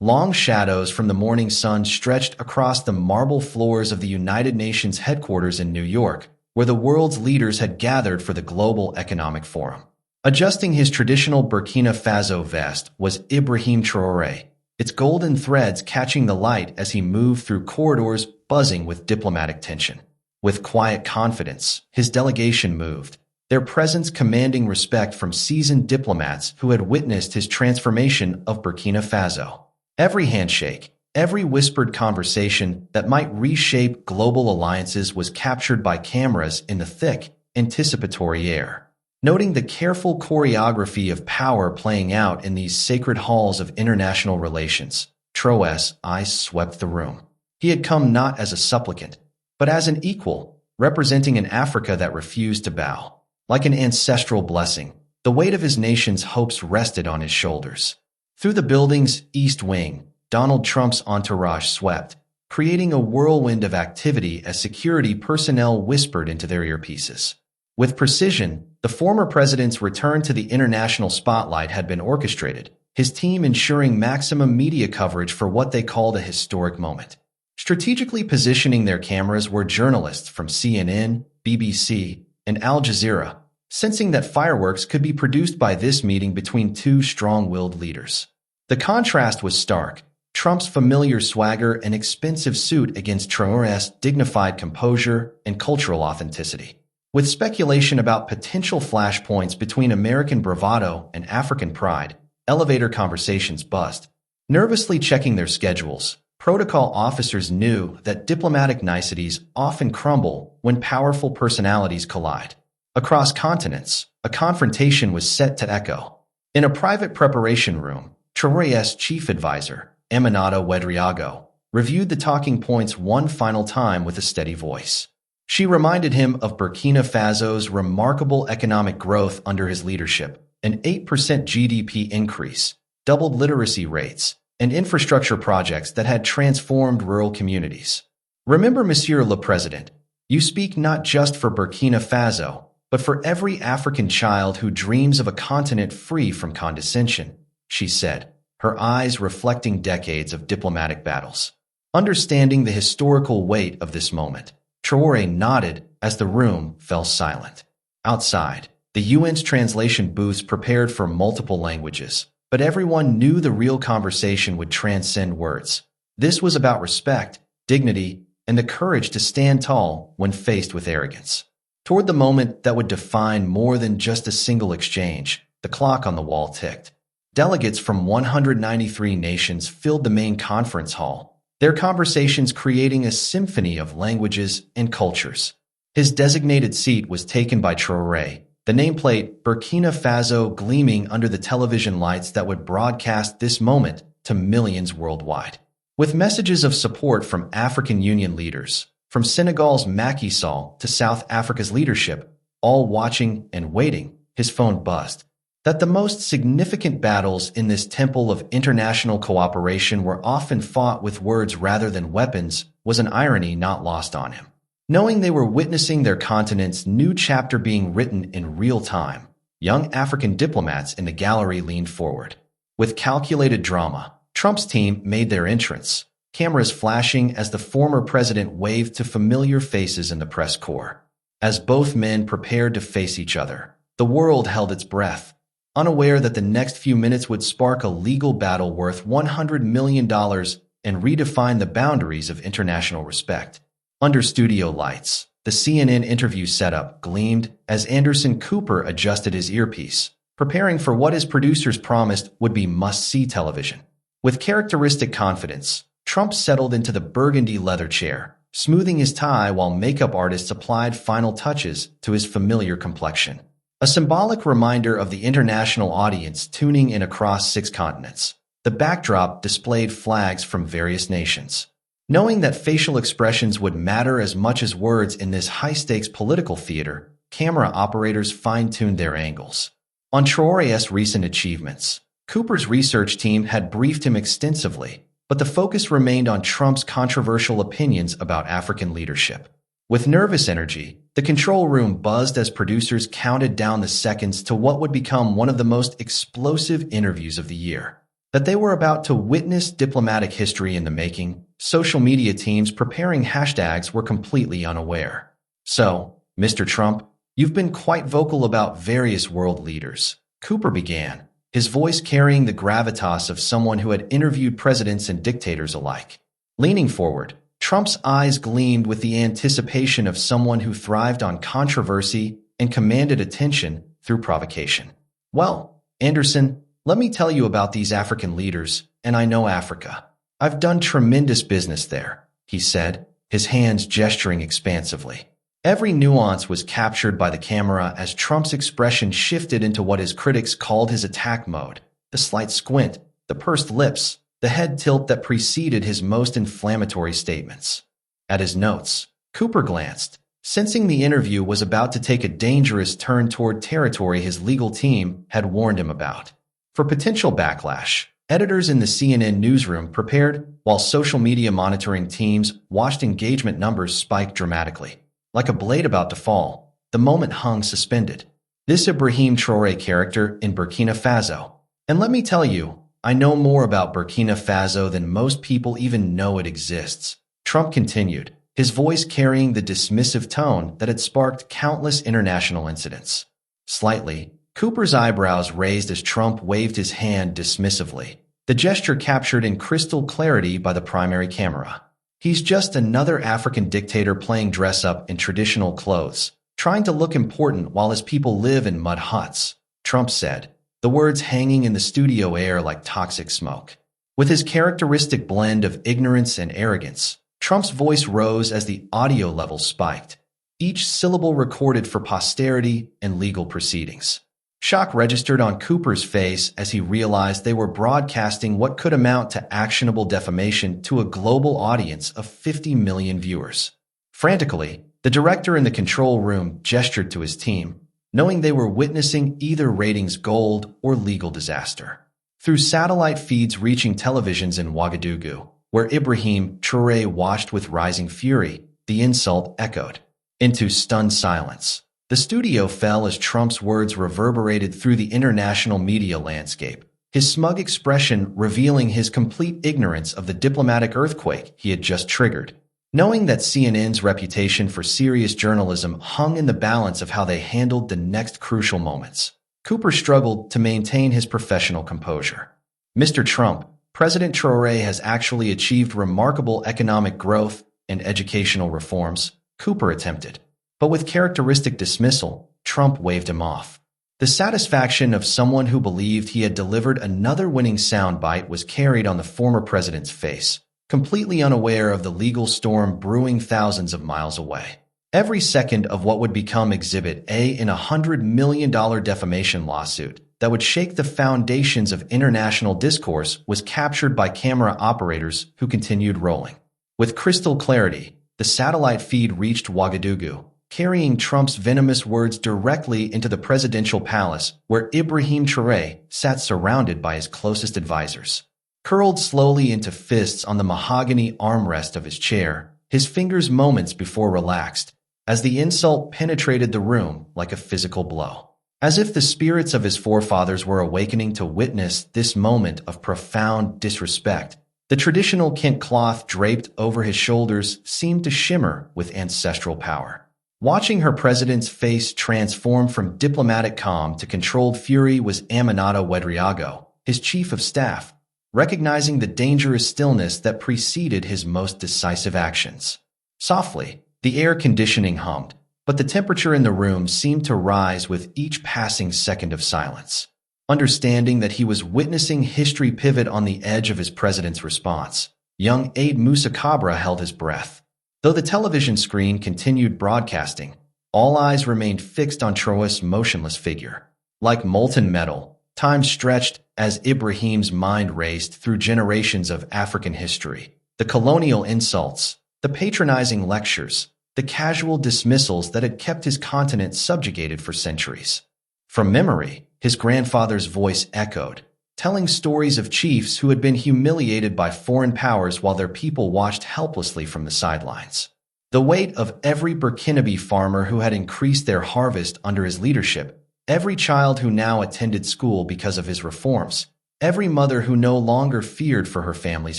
Long shadows from the morning sun stretched across the marble floors of the United Nations headquarters in New York, where the world's leaders had gathered for the Global Economic Forum. Adjusting his traditional Burkina Faso vest was Ibrahim Traoré, its golden threads catching the light as he moved through corridors buzzing with diplomatic tension. With quiet confidence, his delegation moved, their presence commanding respect from seasoned diplomats who had witnessed his transformation of Burkina Faso. Every handshake, every whispered conversation that might reshape global alliances was captured by cameras in the thick, anticipatory air. Noting the careful choreography of power playing out in these sacred halls of international relations, Traoré's eyes swept the room. He had come not as a supplicant, but as an equal, representing an Africa that refused to bow. Like an ancestral blessing, the weight of his nation's hopes rested on his shoulders. Through the building's East Wing, Donald Trump's entourage swept, creating a whirlwind of activity as security personnel whispered into their earpieces. With precision, the former president's return to the international spotlight had been orchestrated, his team ensuring maximum media coverage for what they called a historic moment. Strategically positioning their cameras were journalists from CNN, BBC, and Al Jazeera, sensing that fireworks could be produced by this meeting between two strong-willed leaders. The contrast was stark, Trump's familiar swagger and expensive suit against Traoré's dignified composure and cultural authenticity. With speculation about potential flashpoints between American bravado and African pride, elevator conversations buzzed. Nervously checking their schedules, protocol officers knew that diplomatic niceties often crumble when powerful personalities collide. Across continents, a confrontation was set to echo. In a private preparation room, Traoré's chief advisor, Aminata Ouedraogo, reviewed the talking points one final time with a steady voice. She reminded him of Burkina Faso's remarkable economic growth under his leadership, an 8% GDP increase, doubled literacy rates, and infrastructure projects that had transformed rural communities. Remember, Monsieur le Président, you speak not just for Burkina Faso, but for every African child who dreams of a continent free from condescension, she said, her eyes reflecting decades of diplomatic battles. Understanding the historical weight of this moment, Traoré nodded as the room fell silent. Outside, the UN's translation booths prepared for multiple languages, but everyone knew the real conversation would transcend words. This was about respect, dignity, and the courage to stand tall when faced with arrogance. Toward the moment that would define more than just a single exchange, the clock on the wall ticked. Delegates from 193 nations filled the main conference hall, their conversations creating a symphony of languages and cultures. His designated seat was taken by Traoré, the nameplate Burkina Faso gleaming under the television lights that would broadcast this moment to millions worldwide. With messages of support from African Union leaders, from Senegal's Macky Sall to South Africa's leadership, all watching and waiting, his phone buzzed. That the most significant battles in this temple of international cooperation were often fought with words rather than weapons was an irony not lost on him. Knowing they were witnessing their continent's new chapter being written in real time, young African diplomats in the gallery leaned forward. With calculated drama, Trump's team made their entrance, cameras flashing as the former president waved to familiar faces in the press corps. As both men prepared to face each other, the world held its breath, unaware that the next few minutes would spark a legal battle worth $100 million and redefine the boundaries of international respect. Under studio lights, the CNN interview setup gleamed as Anderson Cooper adjusted his earpiece, preparing for what his producers promised would be must-see television. With characteristic confidence, Trump settled into the burgundy leather chair, smoothing his tie while makeup artists applied final touches to his familiar complexion. A symbolic reminder of the international audience tuning in across 6 continents. The backdrop displayed flags from various nations. Knowing that facial expressions would matter as much as words in this high-stakes political theater, camera operators fine-tuned their angles. On Traoré's recent achievements, Cooper's research team had briefed him extensively, but the focus remained on Trump's controversial opinions about African leadership. With nervous energy, the control room buzzed as producers counted down the seconds to what would become one of the most explosive interviews of the year. that they were about to witness diplomatic history in the making, social media teams preparing hashtags were completely unaware. So, Mr. Trump, you've been quite vocal about various world leaders, Cooper began, his voice carrying the gravitas of someone who had interviewed presidents and dictators alike. Leaning forward, Trump's eyes gleamed with the anticipation of someone who thrived on controversy and commanded attention through provocation. Well, Anderson, let me tell you about these African leaders, and I know Africa. I've done tremendous business there, he said, his hands gesturing expansively. Every nuance was captured by the camera as Trump's expression shifted into what his critics called his attack mode. The slight squint, the pursed lips, the head tilt that preceded his most inflammatory statements. At his notes, Cooper glanced, sensing the interview was about to take a dangerous turn toward territory his legal team had warned him about. For potential backlash, editors in the CNN newsroom prepared, while social media monitoring teams watched engagement numbers spike dramatically. Like a blade about to fall, the moment hung suspended. This Ibrahim Traoré character in Burkina Faso. And let me tell you, I know more about Burkina Faso than most people even know it exists. Trump continued, his voice carrying the dismissive tone that had sparked countless international incidents. Slightly, Cooper's eyebrows raised as Trump waved his hand dismissively, the gesture captured in crystal clarity by the primary camera. He's just another African dictator playing dress-up in traditional clothes, trying to look important while his people live in mud huts, Trump said, the words hanging in the studio air like toxic smoke. With his characteristic blend of ignorance and arrogance, Trump's voice rose as the audio level spiked, each syllable recorded for posterity and legal proceedings. Shock registered on Cooper's face as he realized they were broadcasting what could amount to actionable defamation to a global audience of 50 million viewers. Frantically, the director in the control room gestured to his team, knowing they were witnessing either ratings gold or legal disaster. Through satellite feeds reaching televisions in Ouagadougou, where Ibrahim Traoré watched with rising fury, the insult echoed into stunned silence. The studio fell as Trump's words reverberated through the international media landscape, his smug expression revealing his complete ignorance of the diplomatic earthquake he had just triggered. Knowing that CNN's reputation for serious journalism hung in the balance of how they handled the next crucial moments, Cooper struggled to maintain his professional composure. Mr. Trump, President Traoré has actually achieved remarkable economic growth and educational reforms, Cooper attempted. But with characteristic dismissal, Trump waved him off. The satisfaction of someone who believed he had delivered another winning soundbite was carried on the former president's face, completely unaware of the legal storm brewing thousands of miles away. Every second of what would become Exhibit A in a $100 million defamation lawsuit that would shake the foundations of international discourse was captured by camera operators who continued rolling. With crystal clarity, the satellite feed reached Ouagadougou, carrying Trump's venomous words directly into the presidential palace where Ibrahim Traoré sat surrounded by his closest advisors. Curled slowly into fists on the mahogany armrest of his chair, his fingers moments before relaxed, as the insult penetrated the room like a physical blow. As if the spirits of his forefathers were awakening to witness this moment of profound disrespect, the traditional Kent cloth draped over his shoulders seemed to shimmer with ancestral power. Watching her president's face transform from diplomatic calm to controlled fury was Aminata Ouedraogo, his chief of staff, recognizing the dangerous stillness that preceded his most decisive actions. Softly, the air conditioning hummed, but the temperature in the room seemed to rise with each passing second of silence. Understanding that he was witnessing history pivot on the edge of his president's response, young Aide Moussa Cabra held his breath. Though the television screen continued broadcasting, all eyes remained fixed on Traoré's motionless figure. Like molten metal, time stretched as Ibrahim's mind raced through generations of African history. The colonial insults, the patronizing lectures, the casual dismissals that had kept his continent subjugated for centuries. From memory, his grandfather's voice echoed, telling stories of chiefs who had been humiliated by foreign powers while their people watched helplessly from the sidelines. The weight of every Burkinabe farmer who had increased their harvest under his leadership, every child who now attended school because of his reforms, every mother who no longer feared for her family's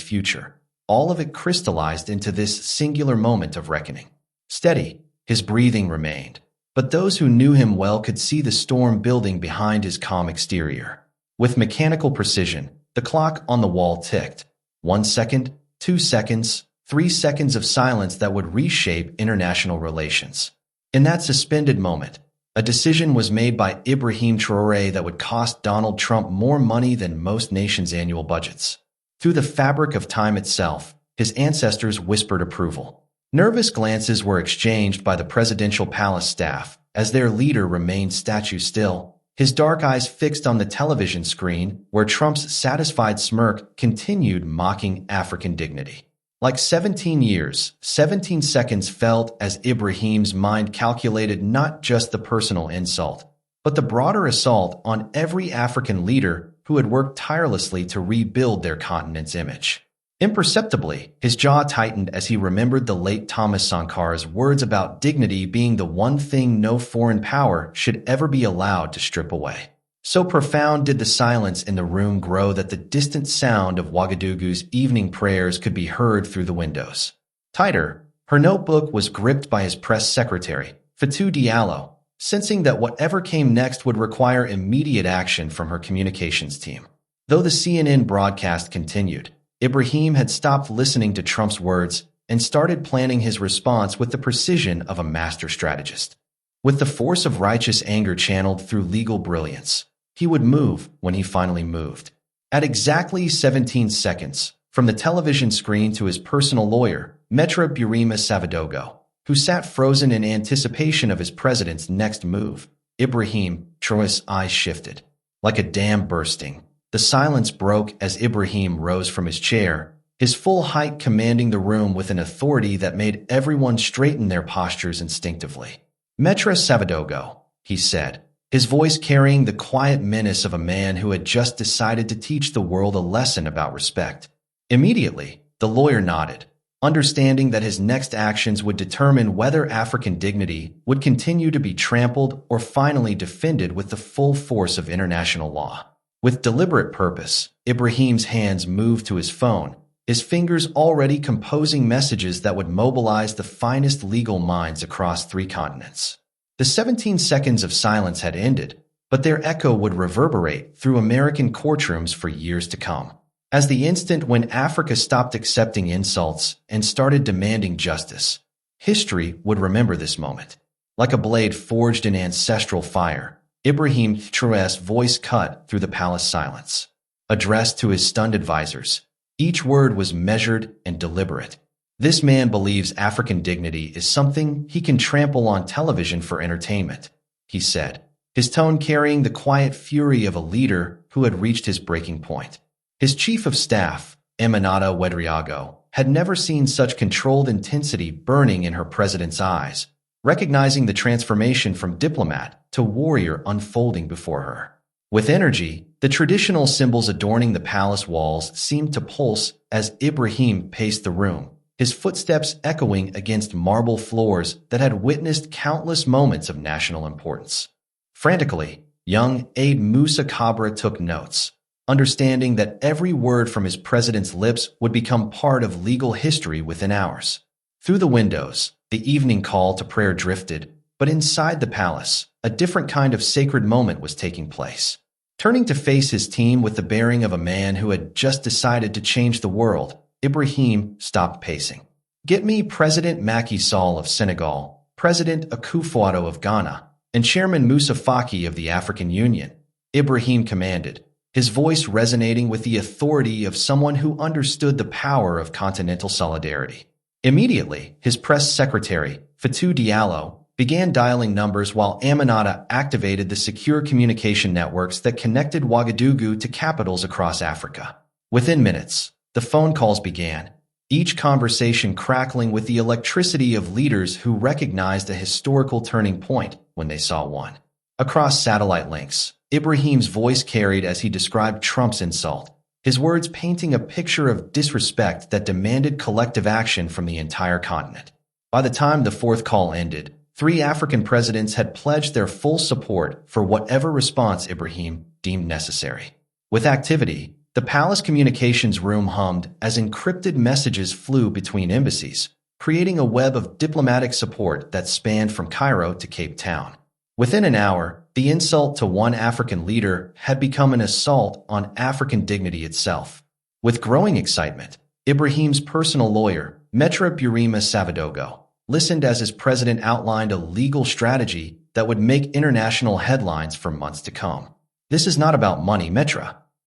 future. All of it crystallized into this singular moment of reckoning. Steady, his breathing remained, but those who knew him well could see the storm building behind his calm exterior. With mechanical precision, the clock on the wall ticked. 1 second, 2 seconds, 3 seconds of silence that would reshape international relations. In that suspended moment, a decision was made by Ibrahim Traoré that would cost Donald Trump more money than most nations' annual budgets. Through the fabric of time itself, his ancestors whispered approval. Nervous glances were exchanged by the presidential palace staff as their leader remained statue still, his dark eyes fixed on the television screen where Trump's satisfied smirk continued mocking African dignity. Like 17 years, 17 seconds felt as Ibrahim's mind calculated not just the personal insult, but the broader assault on every African leader who had worked tirelessly to rebuild their continent's image. Imperceptibly, his jaw tightened as he remembered the late Thomas Sankar's words about dignity being the one thing no foreign power should ever be allowed to strip away. So profound did the silence in the room grow that the distant sound of Ouagadougou's evening prayers could be heard through the windows. Tighter, her notebook was gripped by his press secretary, Fatou Diallo, sensing that whatever came next would require immediate action from her communications team. Though the CNN broadcast continued, Ibrahim had stopped listening to Trump's words and started planning his response with the precision of a master strategist. With the force of righteous anger channeled through legal brilliance, he would move when he finally moved. At exactly 17 seconds, from the television screen to his personal lawyer, Maître Burima Savadogo, who sat frozen in anticipation of his president's next move, Ibrahim Traoré's eyes shifted. Like a dam bursting, the silence broke as Ibrahim rose from his chair, his full height commanding the room with an authority that made everyone straighten their postures instinctively. Maître Savadogo, he said, his voice carrying the quiet menace of a man who had just decided to teach the world a lesson about respect. Immediately, the lawyer nodded, understanding that his next actions would determine whether African dignity would continue to be trampled or finally defended with the full force of international law. With deliberate purpose, Ibrahim's hands moved to his phone, his fingers already composing messages that would mobilize the finest legal minds across 3 continents. The 17 seconds of silence had ended, but their echo would reverberate through American courtrooms for years to come. As the instant when Africa stopped accepting insults and started demanding justice, history would remember this moment. Like a blade forged in ancestral fire, Ibrahim Traoré's voice cut through the palace silence. Addressed to his stunned advisors, each word was measured and deliberate. This man believes African dignity is something he can trample on television for entertainment, he said, his tone carrying the quiet fury of a leader who had reached his breaking point. His chief of staff, Aminata Ouedraogo, had never seen such controlled intensity burning in her president's eyes, recognizing the transformation from diplomat to warrior unfolding before her. With energy, the traditional symbols adorning the palace walls seemed to pulse as Ibrahim paced the room, his footsteps echoing against marble floors that had witnessed countless moments of national importance. Frantically, young Aide Moussa Cabra took notes, understanding that every word from his president's lips would become part of legal history within hours. Through the windows, the evening call to prayer drifted, but inside the palace, a different kind of sacred moment was taking place. Turning to face his team with the bearing of a man who had just decided to change the world, Ibrahim stopped pacing. "Get me President Macky Sall of Senegal, President Akufo-Addo of Ghana, and Chairman Moussa Faki of the African Union," Ibrahim commanded, his voice resonating with the authority of someone who understood the power of continental solidarity. Immediately, his press secretary, Fatou Diallo, began dialing numbers while Aminata activated the secure communication networks that connected Ouagadougou to capitals across Africa. Within minutes, the phone calls began, each conversation crackling with the electricity of leaders who recognized a historical turning point when they saw one. Across satellite links, Ibrahim's voice carried as he described Trump's insult, his words painting a picture of disrespect that demanded collective action from the entire continent. By the time the 4th call ended, 3 African presidents had pledged their full support for whatever response Ibrahim deemed necessary. With activity, the palace communications room hummed as encrypted messages flew between embassies, creating a web of diplomatic support that spanned from Cairo to Cape Town. Within an hour, the insult to one African leader had become an assault on African dignity itself. With growing excitement, Ibrahim's personal lawyer, Maitre Burima Savadogo, listened as his president outlined a legal strategy that would make international headlines for months to come. This is not about money, Maitre.